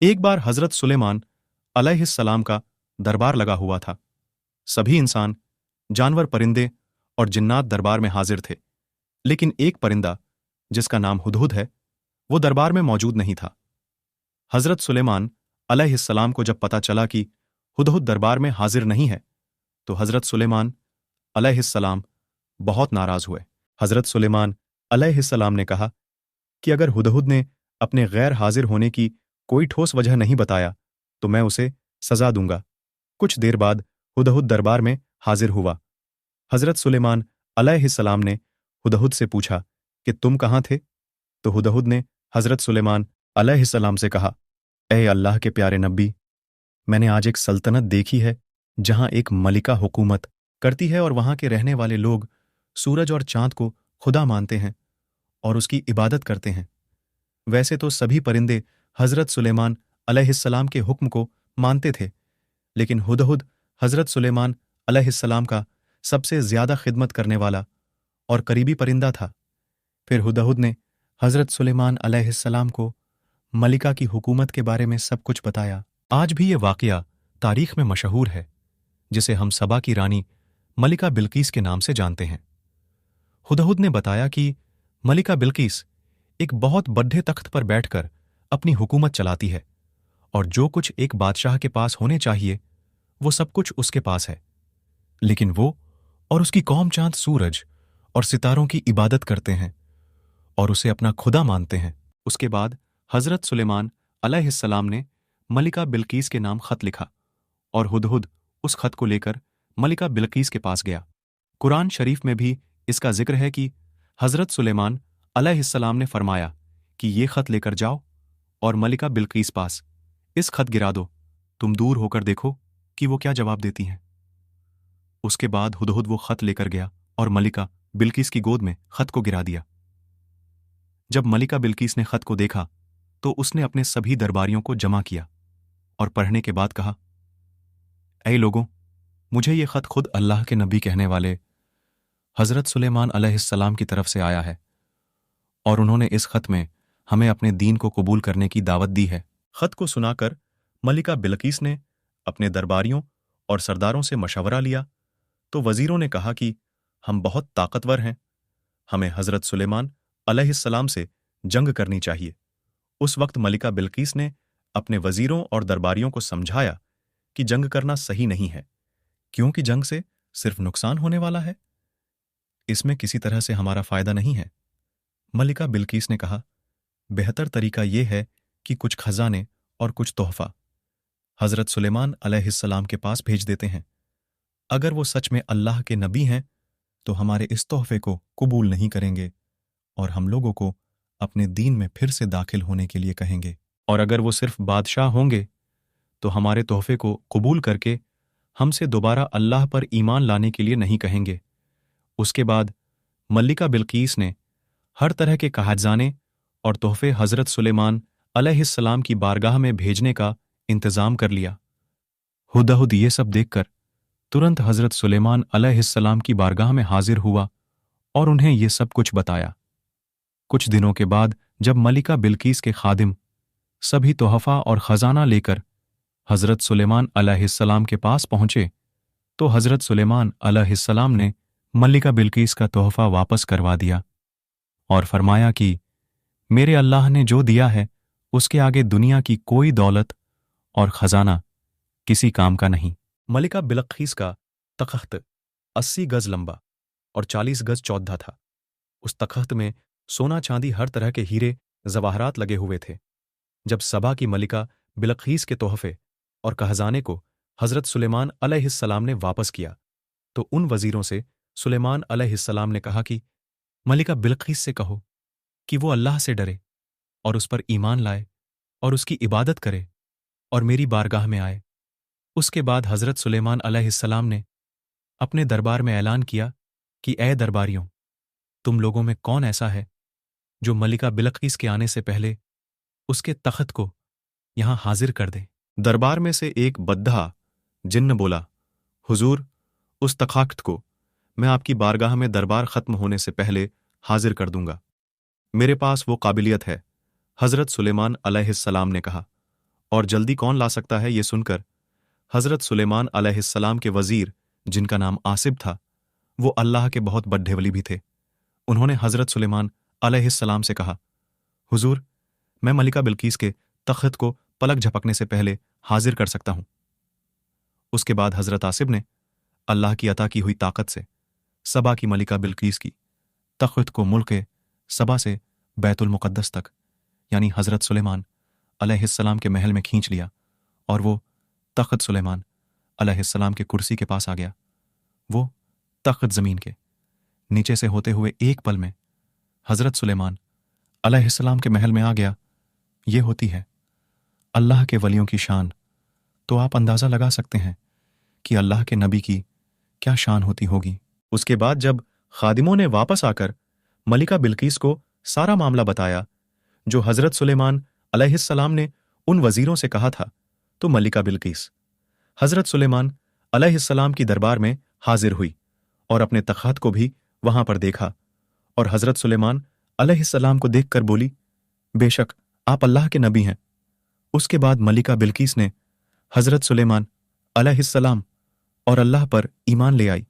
एक बार हजरत सुलेमान अलैहिस्सलाम का दरबार लगा हुआ था। सभी इंसान, जानवर, परिंदे और जिन्नात दरबार में हाजिर थे, लेकिन एक परिंदा जिसका नाम हुदहुद है, वो दरबार में मौजूद नहीं था। हजरत सुलेमान अलैहिस्सलाम को जब पता चला कि हुदहुद दरबार में हाजिर नहीं है, तो हजरत सुलेमान अलैहिस्सलाम बहुत नाराज हुए। हजरत सुलेमान अलैहिस्सलाम ने कहा कि अगर हुदहुद ने अपने गैर हाजिर होने की कोई ठोस वजह नहीं बताया तो मैं उसे सजा दूंगा। कुछ देर बाद हुदहुद दरबार में हाजिर हुआ। हजरत सुलेमान अलैहिस्सलाम ने हुदहुद से पूछा कि तुम कहाँ थे? तो हुदहुद ने हजरत सुलेमान अलैहिस्सलाम से कहा, ए अल्लाह के प्यारे नबी, मैंने आज एक सल्तनत देखी है जहां एक मलिका हुकूमत करती है और वहां के रहने वाले लोग सूरज और चांद को खुदा मानते हैं और उसकी इबादत करते हैं। वैसे तो सभी परिंदे हजरत सुलेमान अलैहिस्सलाम के हुक्म को मानते थे, लेकिन हुदहुद हजरत सुलेमान अलैहिस्सलाम का सबसे ज्यादा खिदमत करने वाला और करीबी परिंदा था। फिर हुदहुद ने हजरत सुलेमान अलैहिस्सलाम को मलिका की हुकूमत के बारे में सब कुछ बताया। आज भी ये वाकया तारीख में मशहूर है, जिसे हम सबा की रानी मलिका बिल्कीस के नाम से जानते हैं। हुदहुद ने बताया कि मलिका बिल्कीस एक बहुत बड्ढे तख्त पर बैठकर अपनी हुकूमत चलाती है और जो कुछ एक बादशाह के पास होने चाहिए वो सब कुछ उसके पास है, लेकिन वो और उसकी कौम चांद सूरज और सितारों की इबादत करते हैं और उसे अपना खुदा मानते हैं। उसके बाद हजरत सुलेमान अलैहिस्सलाम ने मलिका बिल्कीस के नाम खत लिखा और हुदहुद उस खत को लेकर मलिका बिल्कीस के पास गया। कुरान शरीफ में भी इसका जिक्र है कि हजरत सुलेमान अलैहिस्सलाम ने फरमाया कि ये खत लेकर जाओ और मलिका बिल्कीस पास इस खत गिरा दो, तुम दूर होकर देखो कि वो क्या जवाब देती हैं। उसके बाद हुदहुद वो खत लेकर गया और मलिका बिल्कीस की गोद में खत को गिरा दिया। जब मलिका बिल्कीस ने खत को देखा तो उसने अपने सभी दरबारियों को जमा किया और पढ़ने के बाद कहा, ऐ लोगों, मुझे ये खत खुद अल्लाह के नबी कहने वाले हजरत सुलेमान अलैहिस्सलाम की तरफ से आया है और उन्होंने इस खत में हमें अपने दीन को कबूल करने की दावत दी है। खत को सुनाकर मलिका बिल्कीस ने अपने दरबारियों और सरदारों से मशवरा लिया तो वजीरों ने कहा कि हम बहुत ताकतवर हैं, हमें हजरत सुलेमान अलैहिस्सलाम से जंग करनी चाहिए। उस वक्त मलिका बिल्कीस ने अपने वजीरों और दरबारियों को समझाया कि जंग करना सही नहीं है, क्योंकि जंग से सिर्फ नुकसान होने वाला है, इसमें किसी तरह से हमारा फायदा नहीं है। मलिका बिल्कीस ने कहा, बेहतर तरीका यह है कि कुछ खजाने और कुछ तोहफा हजरत सुलेमान अलैहिस्सलाम के पास भेज देते हैं। अगर वो सच में अल्लाह के नबी हैं तो हमारे इस तोहफे को कबूल नहीं करेंगे और हम लोगों को अपने दीन में फिर से दाखिल होने के लिए कहेंगे, और अगर वो सिर्फ बादशाह होंगे तो हमारे तोहफे को कबूल करके हमसे दोबारा अल्लाह पर ईमान लाने के लिए नहीं कहेंगे। उसके बाद मलिका बिल्कीस ने हर तरह के खजाने और तोहफे हजरत सुलेमान अलैहिस्सलाम की बारगाह में भेजने का इंतजाम कर लिया। हुदहुद ये सब देखकर तुरंत हजरत सुलेमान अलैहिस्सलाम की बारगाह में हाजिर हुआ और उन्हें ये सब कुछ बताया। कुछ दिनों के बाद जब मलिका बिल्कीस के खादिम सभी तोहफा और खजाना लेकर हजरत सुलेमान अलैहिस्सलाम के पास पहुंचे तो हजरत सुलेमान अलैहिस्सलाम ने मलिका बिल्कीस का तोहफा वापस करवा दिया और फरमाया कि मेरे अल्लाह ने जो दिया है उसके आगे दुनिया की कोई दौलत और खजाना किसी काम का नहीं। मलिका बिल्कीस का तख्त 80 गज लंबा और 40 गज चौड़ा था। उस तख्त में सोना चांदी हर तरह के हीरे जवाहरात लगे हुए थे। जब सबा की मलिका बिल्कीस के तोहफे और खजाने को हजरत सुलेमान अलैहिस्सलाम ने वापस किया तो उन वजीरों से सुलेमान अलैहिस्सलाम ने कहा कि मलिका बिल्कीस से कहो कि वो अल्लाह से डरे और उस पर ईमान लाए और उसकी इबादत करे और मेरी बारगाह में आए। उसके बाद हजरत सुलेमान अलैहिस्सलाम ने अपने दरबार में ऐलान किया कि ए दरबारियों, तुम लोगों में कौन ऐसा है जो मलिका बिल्कीस के आने से पहले उसके तख्त को यहां हाजिर कर दे। दरबार में से एक बद्धा जिन्न बोला, हुजूर, उस तख्त को मैं आपकी बारगाह में दरबार खत्म होने से पहले हाजिर कर दूंगा, मेरे पास वो काबिलियत है। हजरत सुलेमान अलैहिस्सलाम ने कहा, और जल्दी कौन ला सकता है, ये सुनकर हज़रत सुलेमान अलैहिस्सलाम के वज़ीर, जिनका नाम आसिब था, वो अल्लाह के बहुत बड्ढे वली भी थे, उन्होंने हज़रत सुलेमान अलैहिस्सलाम से कहा, हुजूर, मैं मलिका बिल्कीस के तख्त को पलक झपकने से पहले हाजिर कर सकता हूं। उसके बाद हज़रत आसिब ने अल्लाह की अता की हुई ताकत से सबा की मलिका बिल्कीस की तख्त को मुल्क सबा से बैतुल मुक़द्दस तक, यानी हज़रत सुलेमान अलैहिस्सलाम के महल में खींच लिया, और वो तख्त सुलेमान अलैहिस्सलाम के कुर्सी के पास आ गया। वो तख्त ज़मीन के नीचे से होते हुए एक पल में हज़रत सुलेमान अलैहिस्सलाम के महल में आ गया। ये होती है अल्लाह के वलियों की शान। तो आप अंदाज़ा लगा सकते हैं कि अल्लाह के नबी की क्या शान होती होगी। उसके बाद जब खादिमों ने वापस आकर मलिका बिल्कीस को सारा मामला बताया जो हज़रत सुलेमान अलैहिस्सलाम ने उन वज़ीरों से कहा था, तो मलिका बिल्कीस हज़रत सुलेमान अलैहिस्सलाम की दरबार में हाजिर हुई और अपने तख़्त को भी वहां पर देखा, और हज़रत सुलेमान अलैहिस्सलाम को देखकर बोली, बेशक आप अल्लाह के नबी हैं। उसके बाद मलिका बिल्कीस ने हज़रत सुलेमान अलैहिस्सलाम और अल्लाह पर ईमान ले आई।